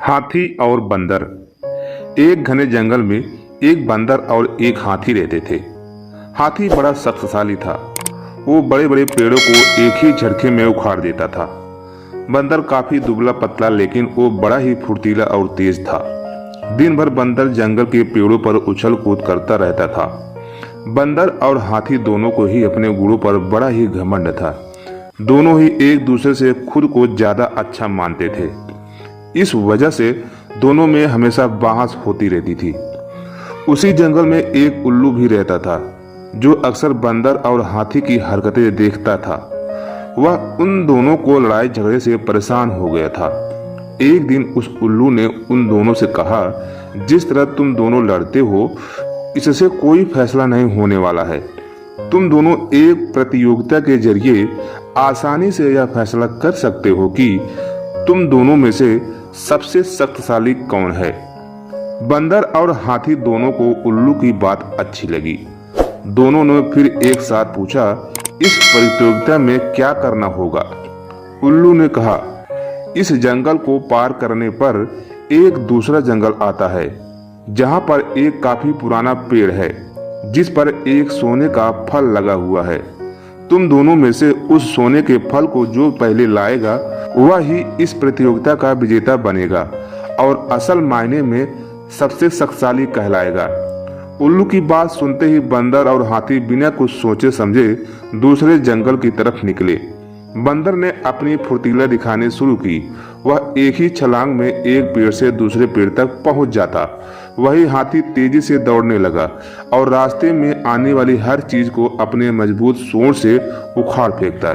हाथी और बंदर। एक घने जंगल में एक बंदर और एक हाथी रहते थे। हाथी बड़ा शक्तिशाली था। वो बड़े बड़े पेड़ों को एक ही झटके में उखाड़ देता था। बंदर काफी दुबला पतला, लेकिन वो बड़ा ही फुर्तीला और तेज था। दिन भर बंदर जंगल के पेड़ों पर उछल कूद करता रहता था। बंदर और हाथी दोनों को ही अपने गुणों पर बड़ा ही घमंड था। दोनों ही एक दूसरे से खुद को ज्यादा अच्छा मानते थे। इस वजह से दोनों में हमेशा बहस होती रहती थी। उसी जंगल में एक उल्लू भी रहता था, जो अक्सर बंदर और हाथी की हरकतें देखता था। वह उन दोनों को लड़ाई झगड़े से परेशान हो गया था। एक दिन उस उल्लू ने उन दोनों से कहा, जिस तरह तुम दोनों लड़ते हो, इससे कोई फैसला नहीं होने वाला है। तुम दोनों एक प्रतियोगिता के जरिए आसानी से यह फैसला कर सकते हो कि तुम दोनों में से सबसे शक्तिशाली कौन है। बंदर और हाथी दोनों को उल्लू की बात अच्छी लगी। दोनों ने फिर एक साथ पूछा, इस प्रतियोगिता में क्या करना होगा। उल्लू ने कहा, इस जंगल को पार करने पर एक दूसरा जंगल आता है, जहां पर एक काफी पुराना पेड़ है, जिस पर एक सोने का फल लगा हुआ है। तुम दोनों में से उस सोने के फल को जो पहले लाएगा, वह ही इस प्रतियोगिता का विजेता बनेगा और असल मायने में सबसे शक्तिशाली कहलाएगा। उल्लू की बात सुनते ही बंदर और हाथी बिना कुछ सोचे समझे दूसरे जंगल की तरफ निकले। बंदर ने अपनी फुर्तीला दिखाने शुरू की। वह एक ही छलांग में एक पेड़ से दूसरे पेड़ तक पहुंच जाता। वही हाथी तेजी से दौड़ने लगा और रास्ते में आने वाली हर चीज को अपने मजबूत सूंड से उखाड़ फेंकता।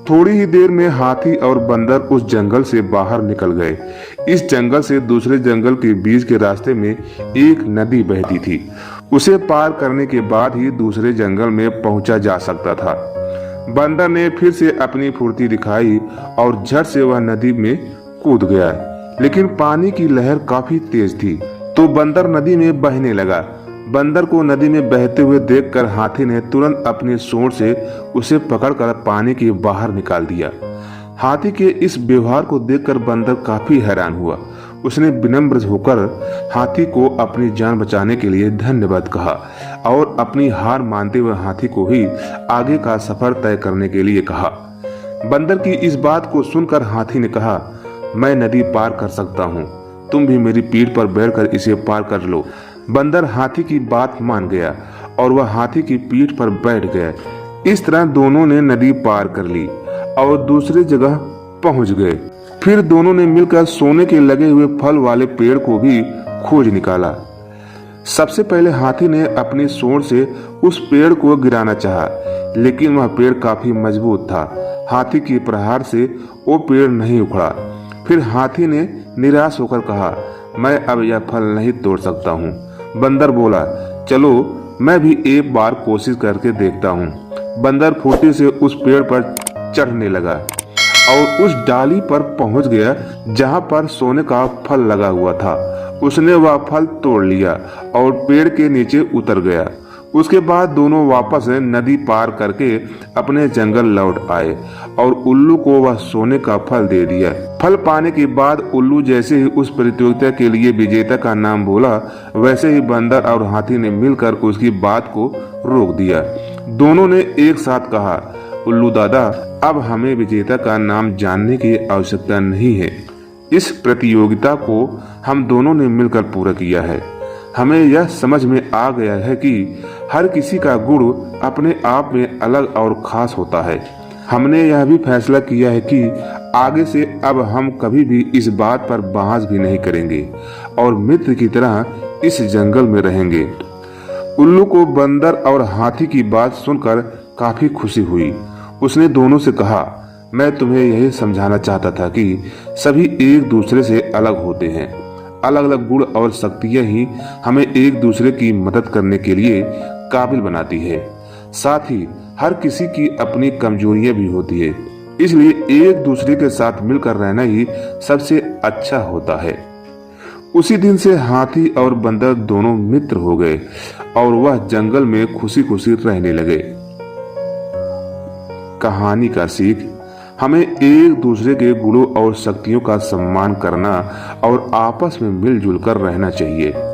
थोड़ी ही देर में हाथी और बंदर उस जंगल से बाहर निकल गए। इस जंगल से दूसरे जंगल के बीच के रास्ते में एक नदी बहती थी। उसे पार करने के बाद ही दूसरे जंगल में पहुंचा जा सकता था। बंदर ने फिर से अपनी फुर्ती दिखाई और झट से वह नदी में कूद गया, लेकिन पानी की लहर काफी तेज थी, तो बंदर नदी में बहने लगा। बंदर को नदी में बहते हुए देखकर हाथी ने तुरंत अपनी सूंड से उसे पकड़कर पानी के बाहर निकाल दिया। हाथी के इस व्यवहार को देखकर बंदर काफी हैरान हुआ। उसने विनम्र होकर हाथी को अपनी जान बचाने के लिए धन्यवाद कहा और अपनी हार मानते हुए हाथी को ही आगे का सफर तय करने के लिए कहा। बंदर की इस बात को सुनकर हाथी ने कहा, मैं नदी पार कर सकता हूँ, तुम भी मेरी पीठ पर बैठकर इसे पार कर लो। बंदर हाथी की बात मान गया और वह हाथी की पीठ पर बैठ गया। इस तरह दोनों ने नदी पार कर ली और दूसरी जगह पहुंच गए। फिर दोनों ने मिलकर सोने के लगे हुए फल वाले पेड़ को भी खोज निकाला। सबसे पहले हाथी ने अपनी सूंड से उस पेड़ को गिराना चाहा, लेकिन वह पेड़ काफी मजबूत था। हाथी के प्रहार से वो पेड़ नहीं उखड़ा। फिर हाथी ने निराश होकर कहा, मैं अब यह फल नहीं तोड़ सकता हूँ। बंदर बोला, चलो मैं भी एक बार कोशिश करके देखता हूँ। बंदर फुर्ती से उस पेड़ पर चढ़ने लगा और उस डाली पर पहुंच गया जहां पर सोने का फल लगा हुआ था। उसने वह फल तोड़ लिया और पेड़ के नीचे उतर गया। उसके बाद दोनों वापस नदी पार करके अपने जंगल लौट आए और उल्लू को वह सोने का फल दे दिया। फल पाने के बाद उल्लू जैसे ही उस प्रतियोगिता के लिए विजेता का नाम बोला, वैसे ही बंदर और हाथी ने मिलकर उसकी बात को रोक दिया। दोनों ने एक साथ कहा, उल्लू दादा, अब हमें विजेता का नाम जानने की आवश्यकता नहीं है। इस प्रतियोगिता को हम दोनों ने मिलकर पूरा किया है। हमें यह समझ में आ गया है कि हर किसी का गुण अपने आप में अलग और खास होता है। हमने यह भी फैसला किया है कि आगे से अब हम कभी भी इस बात पर बहस भी नहीं करेंगे और मित्र की तरह इस जंगल में रहेंगे। उल्लू को बंदर और हाथी की बात सुनकर काफी खुशी हुई। उसने दोनों से कहा, मैं तुम्हें यही समझाना चाहता था कि सभी एक दूसरे से अलग होते हैं। अलग अलग गुण और शक्तियां ही हमें एक दूसरे की मदद करने के लिए काबिल बनाती है। साथ ही हर किसी की अपनी कमजोरियां भी होती है, इसलिए एक दूसरे के साथ मिलकर रहना ही सबसे अच्छा होता है। उसी दिन से हाथी और बंदर दोनों मित्र हो गए और वह जंगल में खुशी खुशी रहने लगे। कहानी का सीख, हमें एक दूसरे के गुणों और शक्तियों का सम्मान करना और आपस में मिलजुल कर रहना चाहिए।